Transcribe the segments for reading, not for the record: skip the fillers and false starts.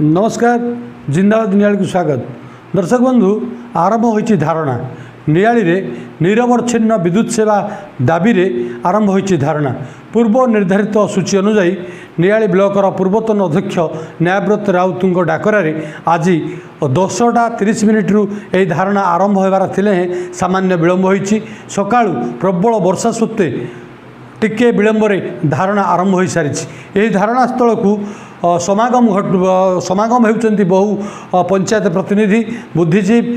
नमस्कार जिंदाबाद नियाली को स्वागत। दर्शक बंधु आरंभ होइछि धारणा नियाली रे निरवच्छिन्न विद्युत सेवा दाबी रे आरंभ होइछि धारणा। पूर्व निर्धारित सूची अनुसार नियाली ब्लॉकर पूर्वतन अध्यक्ष न्यायव्रत राउत डाकरारे आज 10:30 रु यह धारणा आरंभ होबार थिले सामान्य विलंब होइछि। सकाळु प्रबल वर्षा सत्वे टिके विलंब धारणा आरंभ हो सारी। यही धारणा स्थल को समागम होती बहु पंचायत प्रतिनिधि बुद्धिजीवी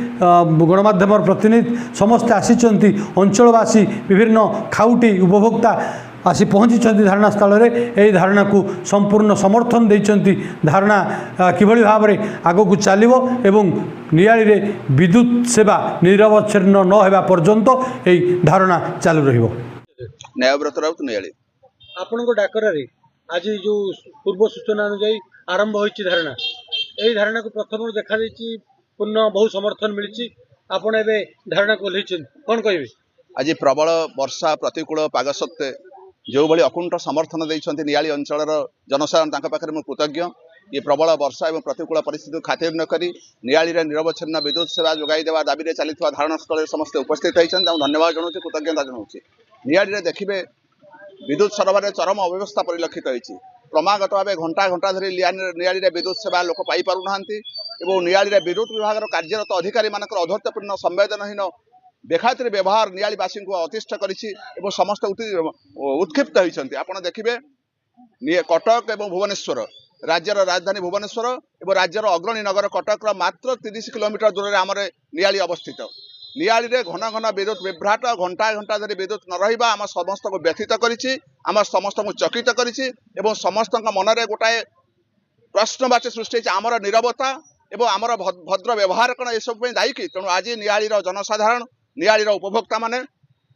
गणमाध्यम प्रतिनिधि समस्ते आसी अंचलवासी विभिन्न खाउटी उपभोक्ता आसी पहुँची धारणा स्थल में यही धारणा को संपूर्ण समर्थन देइचंती। धारणा किभली भाव में आगक चलो एवं नियाली रे विद्युत सेवा निरवच्छिन्न न होगा पर्यंत यही धारणा चालू रहिबो। न्यायव्रत राउत नियाली आपण डाकरारे आज जो पूर्व सूचना अनुसार आरंभ होइछि धारणा, यही धारणा को प्रथम देखा पूर्ण बहु समर्थन मिली। आपण एबे धारणा को ओल्लैछन कोन कहबे? आज प्रबल वर्षा प्रतिकूल पाग सत्वे जो भली अकुंठ समर्थन देइछन्ति नियाली अंचलर जनसाधारण तांका पाखरे मु कृतज्ञ। ये प्रबल वर्षा एवं प्रतिकूल परिस्थिति खातिर न करी नियाली रे निरवच्छिन्न विद्युत सेवा जोगाई देवा दाबी रे चलितवा धारणा स्थल समस्त उपस्थित होइछन। धन्यवाद जनाउछि, कृतज्ञता जनाउछि। नियाली रे देखिबे विद्युत सरबराह चरम अव्यवस्था परिलक्षित होइछि। क्रमागत भाव घंटा घंटा धरी नियाली रे विद्युत सेवा लोक पाई पारु नाहंती एवं नियाली रे विद्युत विभाग कार्यरत अधिकारी मानकर अधर्तपूर्ण संवेदनहीन बेखातिर व्यवहार नियालीवासी को अतिष्ठ करिछि एवं समस्त उत्क्षिप्त होइछन्ति। आपण देखिबे कटक एवं भुवनेश्वर राज्यर राजधानी भुवनेश्वर एवं राज्यर अग्रणी नगर कटक मात्र 30 किलोमीटर दूर में आमर नियाली अवस्थित। नियाली रे घन घन विद्युत विभ्राट घंटा घंटा धरी विद्युत न रहिबा आम समस्त को व्यथित करिछि, आम समस्त को चकित करिछि एवं समस्त मनरे गोटाए प्रश्नवाची सृष्टि होइछि आमर नीरवता एवं आमर भद्र व्यवहार कण ए सब दायी कि। तेणु आज नियाली जनसाधारण नियाली उपभोक्ता माने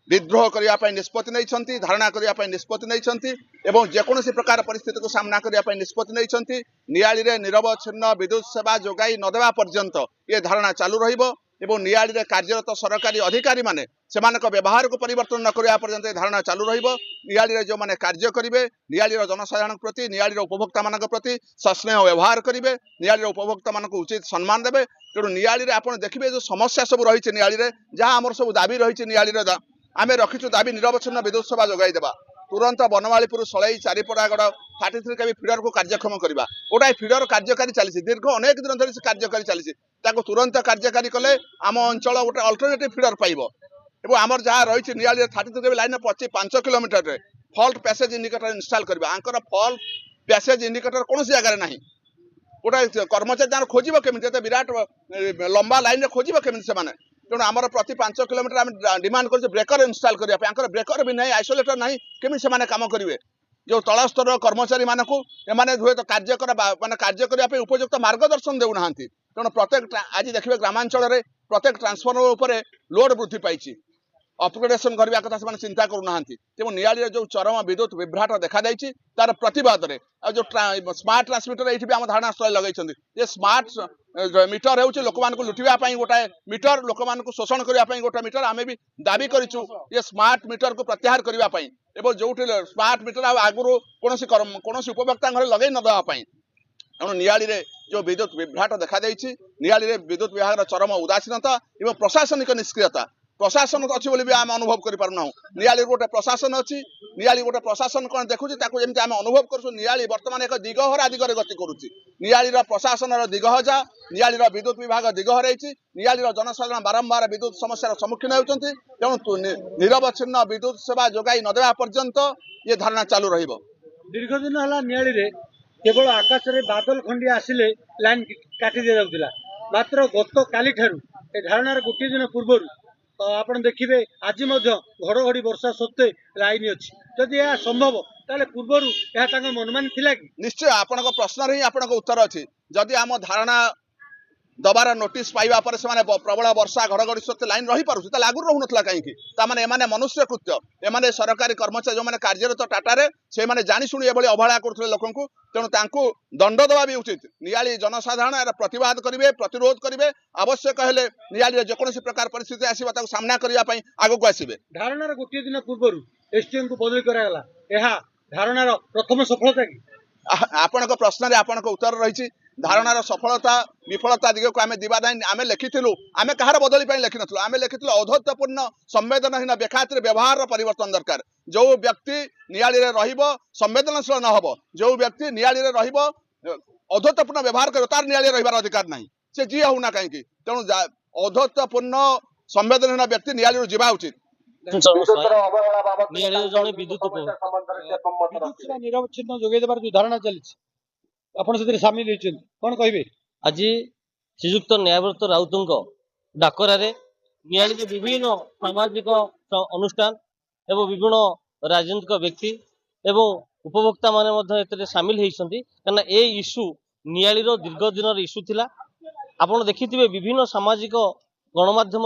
विद्रोह करने निष्पत्ति नहीं, धारणा करने निष्पत्ति नहीं एवं जेकोसी प्रकार परिस्थिति को सामना करने निष्पत्ति नहीं। नियाली रे निरवच्छिन्न विद्युत सेवा जोगाई नदेवा पर्यंत ये धारणा चालू रहिबो एवं नियाली रे कार्यरत सरकारी अधिकारी माने सेमानक व्यवहार को परिवर्तन न करिया पर्यंत ये धारणा चालू रहिबो। नियाली रे जो माने कार्य करिवे नियाली रे जनसाधारण प्रति नियाली रे उपभोक्ता मानक प्रति सस्नेह व्यवहार करिवे, नियाली रे उपभोक्ता मानक उचित सम्मान देबे। तेणु नियाली रे आपण देखिबे जो समस्या सब रही नियाली रे जहाँ आमर सब दाबी रही नियाली रे आमे रखिछु दाबी निरवच्छिन्न विद्युत सेवा जोगाई देबा, तुरंत बनवालीपुर सलाई चारिपड़ागढ़ 33 केवी फीडर को कार्यक्षम करवा। गोटाए फीडर कार्यकारी चली दीर्घ अनेक दिन धरी कार्यकारी चली तुरंत कार्यकारी कले आम अंचल गोटे अल्टरनेटिव फीडर पाइब एवं आमर जहाँ रही नियाली 33 KV line 5 kilometre fault passage indicator install करवा। आंकर फॉल्ट पैसेज इंडिकेटर कौन जगह ना गोटे कर्मचारी जहाँ खोज केमी विराट लंबा लाइन खोज केमी से। तेणु आमर प्रति 5 किलोमीटर आम डिमांड कर ब्रेकर इंस्टॉल करने ब्रेकर भी नहीं, आइसोलेटर नहीं, केमी से कार्य करेंगे जो तल स्तर कर्मचारी मानक एमाने हुए तो कार्य करने उपयुक्त मार्गदर्शन देना। तेणु प्रत्येक आज देखिए ग्रामांचल प्रत्येक ट्रांसफॉर्मर उपर लोड वृद्धि पाई अपग्रेडेशन करने कथा से चिंता करूना। तेणु नियाली जो चरम विद्युत विभ्राट देखा तार प्रतिवाद में जो स्मार्ट ट्रांसमीटर ये आम धारणा स्थल लगे ये स्मार्ट मीटर हो लोक मान लुटापी गोटाए मीटर लोक मान शोषण करने गोटे मीटर आम भी दाबी करूँ ये स्मार्ट मीटर को प्रत्याहार करने एवं जो स्मार्ट मीटर आगुरी कौन उपभोक्ता घर लगे नदेवाई। तेणु नियाली रे जो विद्युत विभ्राट देखा नियाली रे विद्युत विभाग चरम उदासीनता एवं प्रशासनिक निष्क्रियता प्रशासन अच्छी बोली भी आम अनुभव करूँ। नियाली गोटे प्रशासन अच्छी, नियाली गोटे प्रशासन कौन देखुची जमी आम अनुभव करूँ। नियाली बर्तमान एक दिगहरा दिगरे गति करुच्ची। नियाली प्रशासन दिगहजा, नियाली विद्युत विभाग दिगहर नियाली जनसाधारण बारंबार विद्युत समस्यार सम्मुखीन होती। तेणु निरवच्छिन्न विद्युत सेवा जोगाई नदेवा पर्यंत ये धारणा चालू रहिबो। दीर्घ दिन है नियाली रे केवल आकाश में बादल खंडिया आसिले लाइन काटी दि जाउतिला, मात्र गत काली ठारू ए धारणार गोटे दिन पूर्व आप देखिए आज घड़घड़ी वर्षा सत्वे लाइन अच्छी जदि यह संभव ताले पूर्वर यह मनमानी थिला कि? निश्चय आपण प्रश्न ही आपण उत्तर अच्छी। जदि आम धारणा दबार नोटिस पाइबा पर से प्रबल वर्षा घड़घड़ी सत्वे लाइन रही पारुछि ताले आगुर रहु नथला कहीं तामाने एमाने मनुष्य कृत्य एमाने सरकारी कर्मचारी जो माने कार्यरत टाटारे से माने जानि सुनि एभली अवहेला करथले लोकंकु। तेणु तांकु दंड देवा भी उचित। नियाली जनसाधारण यार प्रतिवाद करेंगे, प्रतिरोध करेंगे, आवश्यक हेले नियाली जेकोसी प्रकार परिस्थिति आसीबा ताकु सामना करिया पई आगु आसीबे। धारणार गोटे दिन पूर्व एसटीएम को बदली करागला, यह धारणार प्रथम सफलता कि? आपण प्रश्न रे आपण उत्तर रही धारणार सफलता विफलता दिग को आम दिवा ना आम लिखिलु आम कहार बदली लिखि नु आम लिखिलु औद्धत्यपूर्ण संवेदनहीन बेखातिर व्यवहार परिवर्तन दरकार जो व्यक्ति नियाली रहिबो संवेदनशील न हबो जो व्यक्ति नियाली रहिबो औद्धत्यपूर्ण व्यवहार कर तार नियाली रहिबार अधिकार नहीं से जी होना कहीं तेणु औद्धत्यपूर्ण संवेदनहीन व्यक्ति नियाली जीवा उचित जड़े विद्युत निरवच्छिन्न जोगे देवार जो धारणा चली आपण से सामिल कौन कहे आज श्रीजुक्त न्यायव्रत राउत डाकर नियाली विभिन्न सामाजिक अनुष्ठान एवं विभिन्न राजनीतिक व्यक्ति एवं उपभोक्ता माने सामिल होती कहना ए इश्यू नियाली दीर्घ दिन इश्यू थिला आपण देखिथिबे विभिन्न सामाजिक गणमाध्यम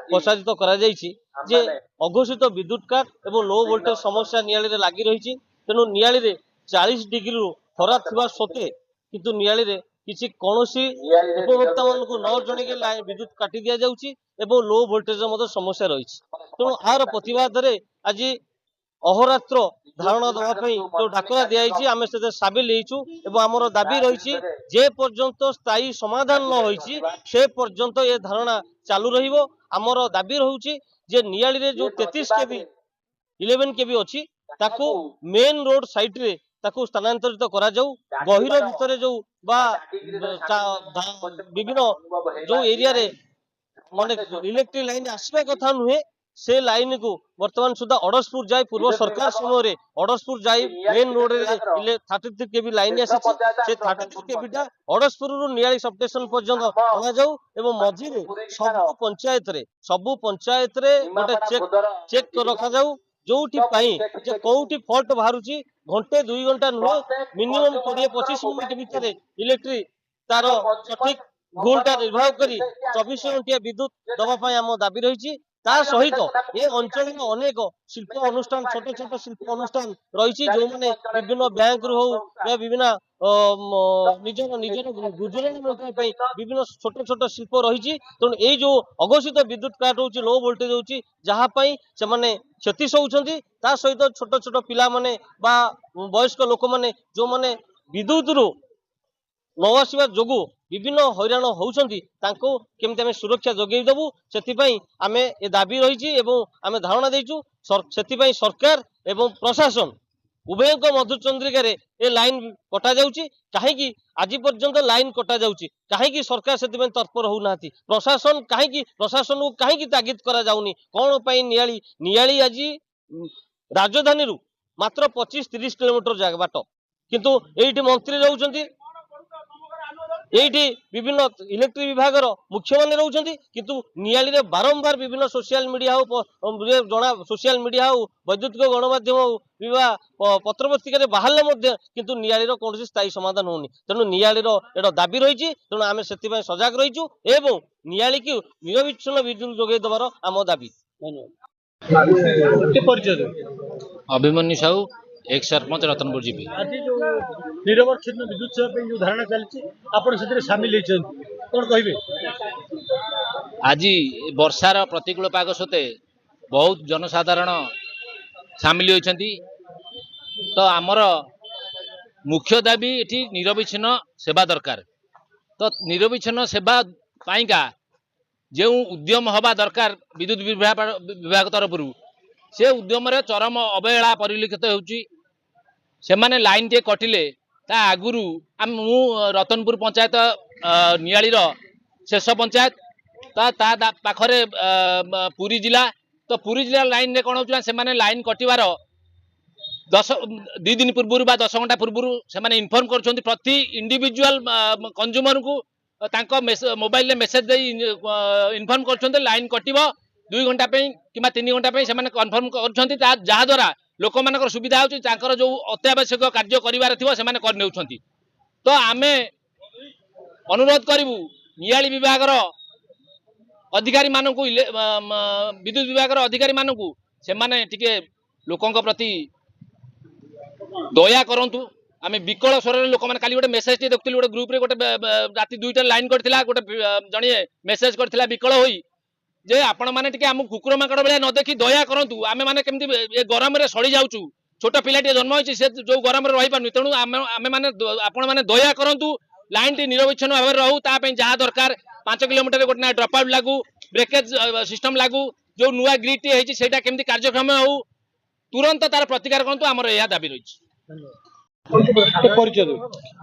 प्रसारित करा जायछि जे अघोषित विद्युत काट एवं लो वोल्टेज समस्या नियाली रे लागी रही तेणु नियाली रे 40 डिग्री खरा थिबा सत्वे किंतु नियाली रे किसी कौनसी उपभोक्ता मानक न जन विद्युत काटी दि जाउछि एवं लो वोल्टेज समस्या रही तेणु आर प्रतिवाद रे आज अहोरात्र धारणा देवाई जो डाकरा दिखाई आम से साबिल एवं आमर दाबी रही जे पर्यंत स्थायी समाधान न होइछि से पर्यंत ये धारणा चालू रहिबो आमर दाबी रहउछि जे नियाली रे जो 33 केबी 11 केबी अछि ताकू मेन रोड साइड रे ताकू स्थानांतरित करा जाऊ गहिर भितर जो बा विभिन्न जो एरिया रे माने इलेक्ट्रिक लाइन आसबा कथा नुहे से लाइन को वर्तमान सुधा अड़सपुर जाए पूर्व सरकार समय अड़सपुर जाए मेन रोड रे 33 केबी लाइन आसी से 33 केबीटा अड़सपुर रु नियाली सबस्टेशन पर्यंत अना जाऊ एवं मझी रे सब पंचायत रे गोटे चेक रखा जाऊ जोठी पाई जे कोठी फॉल्ट बाहरुची घंटे 2 घंटा नुहे मिनिमम 20-25 मिनिट भितर इलेक्ट्रिक तार सठिक गोलटा निर्वाह करी 24 घंटिया विद्युत दवा पाई आम दाबी रही सहित ये अंचल अनेक शिल्प अनुष्ठान छोट छोट शिल्प अनुष्ठान रही जो मैंने विभिन्न बैंक रु हो विभिन्न निजर निजर गुजरान विभिन्न छोट छोट शिल्प रही तेणु ये जो अघोषित विद्युत काट हो लो वोल्टेज हो जहाँपाई से क्षति सहउछंती ता सहित छोट छोट पिला माने बा वयस्क लोक माने जो माने विद्युत रु न आसवा जोगु विभिन्न हैरान होउछंती तांको केमते आमे सुरक्षा जोगेई देबु सेतिपई आमे ए दाबी रहिछि एवं आमे धारणा देइछु सेतिपई सरकार एवं प्रशासन उभयक मधुचंद्रिका रे ए लाइन कटा जाउछि काहे कि आज पर्यंत लाइन कटा जाउछि काहे कि सरकार सेतिपई तत्पर होउनाथि प्रशासन को काहे कि तागिद करा जाउनी कोन पई नियाली आज राजधानी रु मात्र 25-30 किलोमीटर जाग बाट किंतु एइठी मंत्री रहउछंती एइठी विभिन्न इलेक्ट्रिक विभाग मुख्य माने रहउछंती किंतु नियाली रे बारंबार विभिन्न सोशल मीडिया हो जना सोशल मीडिया हो वैद्युतिक गणमाध्यम हो विवाह पत्रपत्रिका रे बाहरले मध्ये किंतु नियाली रो कोनोसी स्थायी समाधान होनी तेणु नियाली रो एटा दाबी रहिछि तेणु आमे सेति पय सजग रहिछु एवं नियाली की निरविच्छिन्न विद्युत जोगै दबार आम दाबी अभिमन्यु साहू एक सरपंच रतनपुर जीपी आज जो निरवच्छिन्न विद्युत सेवा पे जो धारणा चलछि आपण सेतिर शामिल कोन कहिबे आज वर्षार प्रतिकूल पाग सते बहुत जनसाधारण सामिल होती तो आमर मुख्य दाबी ये निरविच्छिन्न सेवा दरकार तो निरविच्छिन्न सेवा पाइका जो उद्यम हवा दरकार विद्युत विभाग तरफ से उद्यम चरम अवहेला परिलक्षित होउची से माने लाइन टे कटिले ता आगुरु मु रतनपुर पंचायत नियाली शेष पंचायत ता पाखरे पुरी जिला तो पुरी जिला लाइन रे कोन होउला से माने लाइन कटिवार 2 दिन पूर्व बा 10 घंटा पूर्व से माने इन्फॉर्म करछोंती प्रति इंडिविजुअल कंज्यूमर को तांको मोबाइल रे मेसेज दे इन्फॉर्म करछोंती लाइन कटिबो 2 घंटा कि 3 घंटा से कन्फर्म कर जहाँ द्वारा लोक मान सुविधा हो जो अत्यावश्यक कार्य कर तो आम अनुरोध करूँ नियाली विभाग अधिकारी मान विद्युत विभाग अधिकारी मान से लोकों प्रति दया करूँ आम विकल स्वर लोक मैंने काली गोटे मेसेज टी देखुली गोटे ग्रुप रे गोटे राति 2टा लाइन करथिला गोटे जणिए मेसेज करथिला विकल होई जे आपण माने टिके हम कुकुर माकड़ बेले न देखि दया करंतु आमे माने केमति ए गरम रे सड़ी जाउचु छोट पिलाटी जन्म होइछि से जो गरम रे रहि पानु तेणु आमे माने आपण माने दया करंतु लाइन टी निरवच्छिन्न भाव रहू ताप जहाँ दरकार 5 किलोमीटर गोटे ड्रप आउट लागू ब्रेकेज सिस्टम लागू जो नुआ ग्रिड टी होती है केमती कार्यक्रम हो तुरंत तार प्रतिकार करूँ आमर यह दाबी रही परिचय देव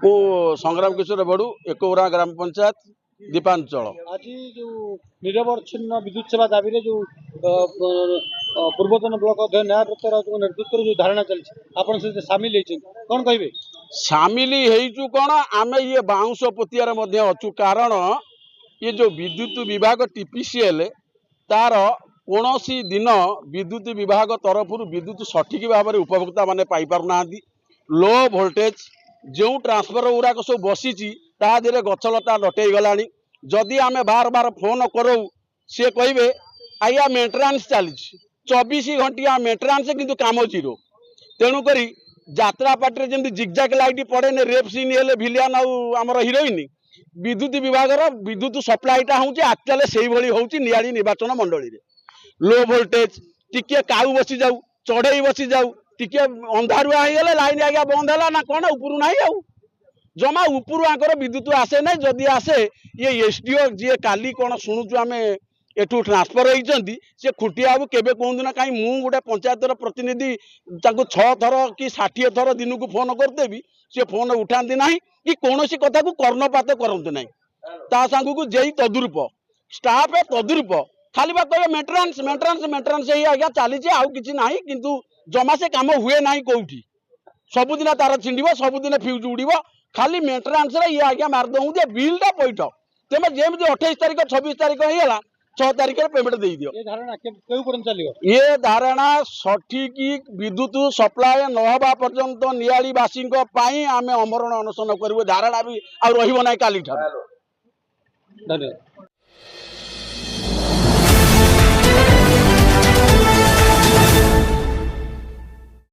मु संग्राम किशोर बड़ू एकौरा ग्राम पंचायत दीपांचल आज जो निरवच्छिन्न विद्युत सेवा दाबी जो पूर्वतन ब्लॉक अध्यक्ष न्यायपत्र राउत नेतृत्व जो धारणा चलती आपन से सामिल कौन कहे सामिल होइचु कौन आमे ये बाउंश पोतियार मध्य अछु कारण ये जो विद्युत विभाग टीपीसीएल तार कौनसी दिन विद्युत विभाग तरफ विद्युत सठिक भाव में उपभोक्ता माने पाई पार ना लो वोल्टेज जो ट्रांसफर गुराक सब बसी तादे गछलता लटई गला जदि आमे बार बार फोन करो सी कहे आया मेंटेनांस चली 24 घंटिया मेंटेनांस किंतु काम जीरो तेणुक यात्रा पार्टी जमी जिगजाक लाइट पड़े रेप सीन हेले भिलियन आमर हिरोइन विद्युत विभाग विद्युत सप्लाईटा हूँ एक्चुअली से हूँ नियाली निर्वाचन मंडली लो वोल्टेज टिके काऊ बसी जाऊ चढ़ई बसी जाऊ टिके अंधारुआ हो लाइन आज्ञा बंद है ना कौन उपरू ना आउ जमा उपरू आंकर विद्युत आसे ना जदि आसे ये एसडीओ जी काली कौन शुणुचु आम एठू ट्रांसफर होती सी खुटिया बाबू केवे कहतु ना कहीं मु गोटे पंचायतर प्रतिनिधि 6 थर कि 60 थर दिन को फोन करदेवी सी फोन उठाती ना कि कौन कथा को कर्णपात करते ना ता सांग को जेई तदुरूप स्टाफ तदुरूप खाली बात कहे मेंटेनांस मेंटेनांस मेंटेनांस ही आज्ञा चली आउ कि ना किंतु जमा से काम हुए ना कौटी सबुदिन तार छिंड सबुदिन फ्यूज उड़ खाली मेंटेनांस ये आज्ञा मारदे बिलटा पैठ तेज जमी 28 तारीख 26 तारीख होगा 6 तारीख पेमेंट दे दियो ये धारणा सठिक विद्युत सप्लाय नहबा पर्यंत नियालीवासी आम अमरण अनशन करूँ धारणा भी आ रही ना काली धन्यवाद।